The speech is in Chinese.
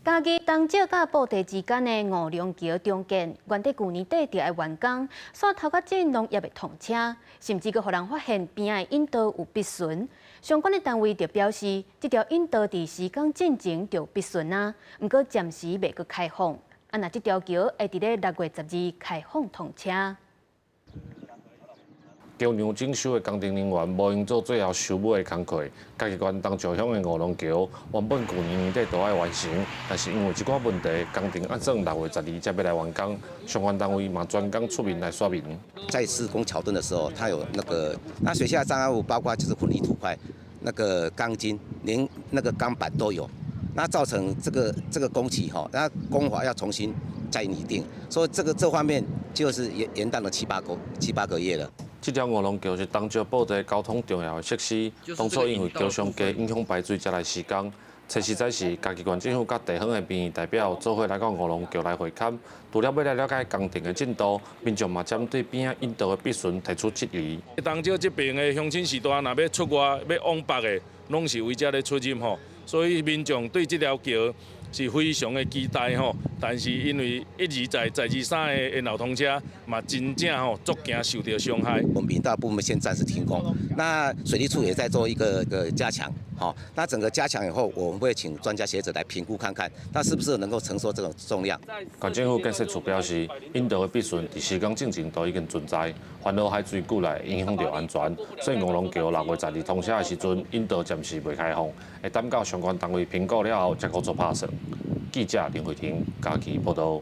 嘉义东石甲布袋之间的五龙桥中建，原伫去年底就要完工，线头壳整拢也未通车，甚至阁互人发现边仔引道有壁损。相关的单位就表示，这条引道伫施工进前就壁损啊，毋过暂时未阁开放。那这条桥会伫咧6月12开放通车。 桥梁整修的工程人员无用做最后修补的工课，嘉义县东石乡的五龙桥原本去年年底就要完成，但是因为一寡问题，工程按算6月12才要来完工。相关单位嘛专工出面来说明。在施工桥墩的时候，它有那水下障碍物，包括就是混凝土块、那个钢筋，连那个钢板都有，那造成这个工期那工法要重新再拟定，所以这方面就是延宕了7、8个月了。 这条五龙桥是东石布袋交通重要的设施，当初因为桥上架影响排水才来施工。确实在是嘉义县政府甲地方的民意代表做伙来到五龙桥来会勘，除了要来了解工程的进度，民众嘛针对边仔引道的壁损提出质疑。东石这边的乡亲时代，若要出外要往北的，拢是为这咧出入吼，所以民众对这条桥是非常的期待吼。但是因为1、2在2、3的沿路通车，嘛真正足惊受到伤害。我们频道部分先暂时停工，那水利处也在做一个加强，那整个加强以后，我们会请专家学者来评估看看，那是不是能够承受这种重量。县政府建设处表示，引道的壁损伫施工进程都已经存在，烦恼海水过来影响到安全，所以五龙桥6月12通车的时阵，引道暂时未开放，会等到相关单位评估了后，才可做拍摄。记者林慧婷，嘉义报道。